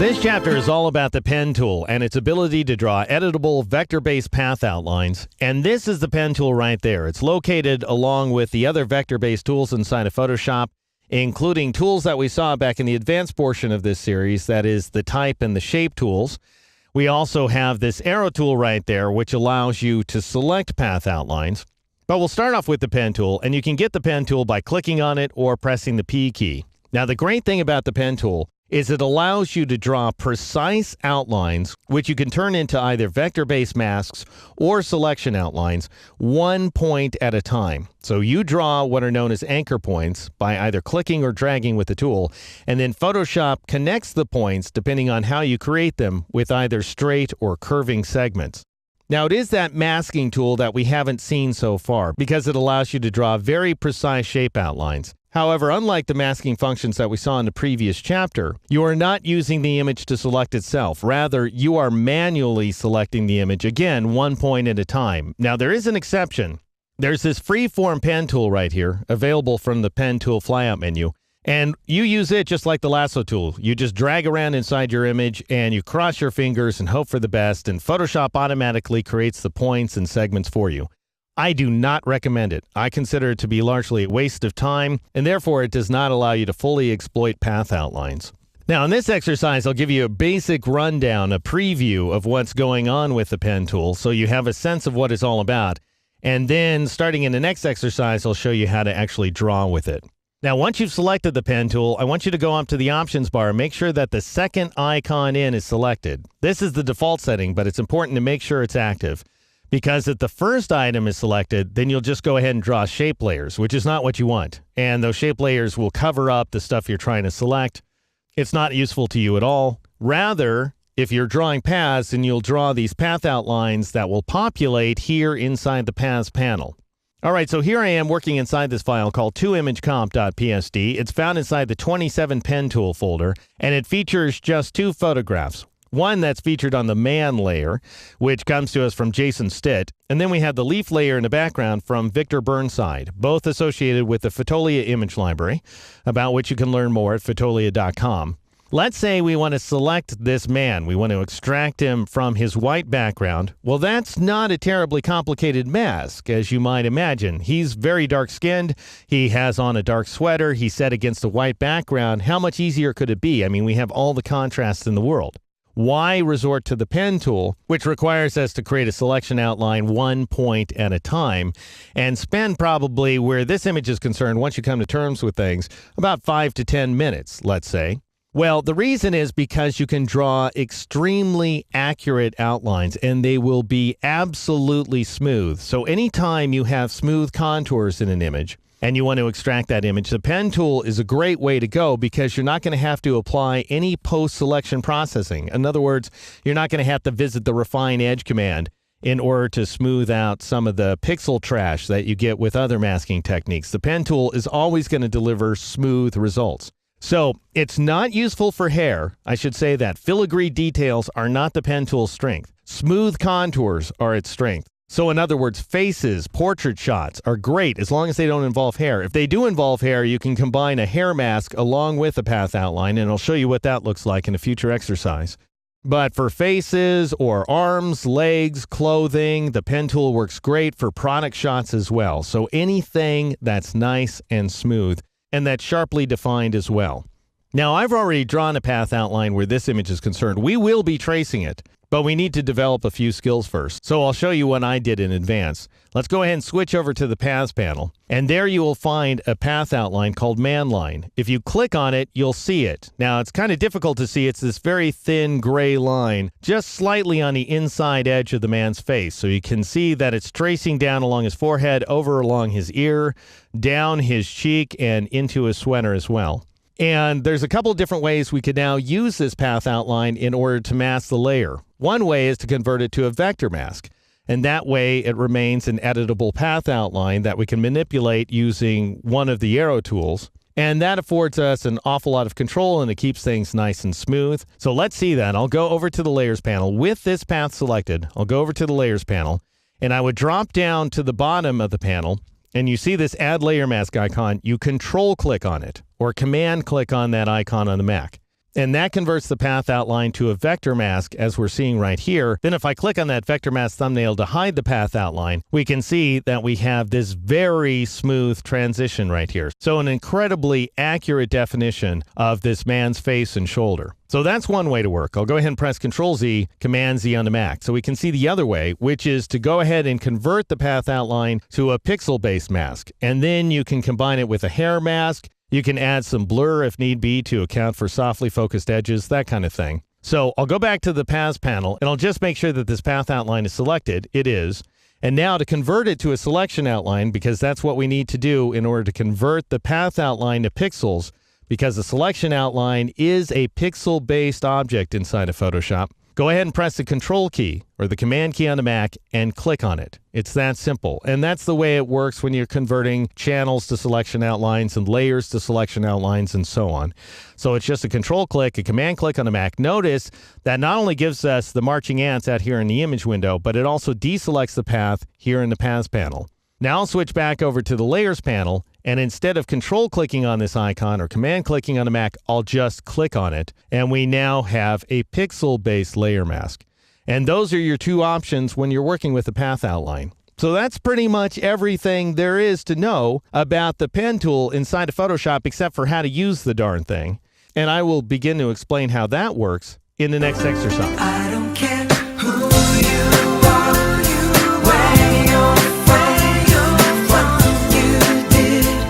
This chapter is all about the pen tool and its ability to draw editable vector-based path outlines. And this is the pen tool right there. It's located along with the other vector-based tools inside of Photoshop, including tools that we saw back in the advanced portion of this series, that is the type and the shape tools. We also have this arrow tool right there, which allows you to select path outlines. But we'll start off with the pen tool, and you can get the pen tool by clicking on it or pressing the P key. Now, the great thing about the pen tool is it allows you to draw precise outlines, which you can turn into either vector-based masks or selection outlines, one point at a time. So you draw what are known as anchor points by either clicking or dragging with the tool, and then Photoshop connects the points depending on how you create them with either straight or curving segments. Now, it is that masking tool that we haven't seen so far because it allows you to draw very precise shape outlines. However, unlike the masking functions that we saw in the previous chapter, you are not using the image to select itself. Rather, you are manually selecting the image, again, one point at a time. Now, there is an exception. There's this freeform pen tool right here, available from the pen tool flyout menu, and you use it just like the lasso tool. You just drag around inside your image, and you cross your fingers and hope for the best, and Photoshop automatically creates the points and segments for you. I do not recommend it. I consider it to be largely a waste of time, and therefore it does not allow you to fully exploit path outlines. Now, in this exercise, I'll give you a basic rundown, a preview of what's going on with the pen tool, so you have a sense of what it's all about. And then, starting in the next exercise, I'll show you how to actually draw with it. Now, once you've selected the pen tool, I want you to go up to the options bar and make sure that the second icon in is selected. This is the default setting, but it's important to make sure it's active. Because if the first item is selected, then you'll just go ahead and draw shape layers, which is not what you want. And those shape layers will cover up the stuff you're trying to select. It's not useful to you at all. Rather, if you're drawing paths, then you'll draw these path outlines that will populate here inside the paths panel. All right, so here I am working inside this file called 2imagecomp.psd. It's found inside the 27 pen tool folder, and it features just two photographs. One that's featured on the man layer, which comes to us from Jason Stitt. And then we have the leaf layer in the background from Victor Burnside, both associated with the Fotolia image library, about which you can learn more at fotolia.com. Let's say we want to select this man. We want to extract him from his white background. Well, that's not a terribly complicated mask, as you might imagine. He's very dark-skinned. He has on a dark sweater. He's set against a white background. How much easier could it be? I mean, we have all the contrast in the world. Why resort to the pen tool, which requires us to create a selection outline one point at a time, and spend probably, where this image is concerned, once you come to terms with things, about 5 to 10 minutes, let's say? Well, the reason is because you can draw extremely accurate outlines, and they will be absolutely smooth. So anytime you have smooth contours in an image, and you want to extract that image, the pen tool is a great way to go because you're not going to have to apply any post-selection processing. In other words, you're not going to have to visit the refine edge command in order to smooth out some of the pixel trash that you get with other masking techniques. The pen tool is always going to deliver smooth results. So it's not useful for hair. I should say that filigree details are not the pen tool's strength. Smooth contours are its strength. So in other words, faces, portrait shots are great as long as they don't involve hair. If they do involve hair, you can combine a hair mask along with a path outline, and I'll show you what that looks like in a future exercise. But for faces or arms, legs, clothing, the pen tool works great for product shots as well. So anything that's nice and smooth and that's sharply defined as well. Now, I've already drawn a path outline where this image is concerned. We will be tracing it, but we need to develop a few skills first. So I'll show you what I did in advance. Let's go ahead and switch over to the Paths panel. And there you will find a path outline called Man Line. If you click on it, you'll see it. Now, it's kind of difficult to see. It's this very thin gray line, just slightly on the inside edge of the man's face. So you can see that it's tracing down along his forehead, over along his ear, down his cheek, and into his sweater as well. And there's a couple different ways we could now use this path outline in order to mask the layer. One way is to convert it to a vector mask, and that way it remains an editable path outline that we can manipulate using one of the arrow tools. And that affords us an awful lot of control, and it keeps things nice and smooth. So let's see that. I'll go over to the Layers panel. With this path selected, I'll go over to the Layers panel, and I would drop down to the bottom of the panel, and you see this Add Layer Mask icon. You Control-click on it, or Command-click on that icon on the Mac. And that converts the path outline to a vector mask, as we're seeing right here. Then if I click on that vector mask thumbnail to hide the path outline, we can see that we have this very smooth transition right here. So an incredibly accurate definition of this man's face and shoulder. So that's one way to work. I'll go ahead and press Control-Z, Command-Z on the Mac. So we can see the other way, which is to go ahead and convert the path outline to a pixel-based mask. And then you can combine it with a hair mask. You can add some blur if need be to account for softly focused edges, that kind of thing. So I'll go back to the Paths panel, and I'll just make sure that this path outline is selected. It is. And now to convert it to a selection outline, because that's what we need to do in order to convert the path outline to pixels, because the selection outline is a pixel-based object inside of Photoshop. Go ahead and press the Control key or the Command key on the Mac and click on it. It's that simple. And that's the way it works when you're converting channels to selection outlines and layers to selection outlines and so on. So it's just a Control click, a Command click on the Mac. Notice that not only gives us the marching ants out here in the image window, but it also deselects the path here in the Paths panel. Now I'll switch back over to the Layers panel, and instead of Control clicking on this icon or Command clicking on the Mac, I'll just click on it, and we now have a pixel-based layer mask. And those are your two options when you're working with the path outline. So that's pretty much everything there is to know about the pen tool inside of Photoshop, except for how to use the darn thing. And I will begin to explain how that works in the next exercise.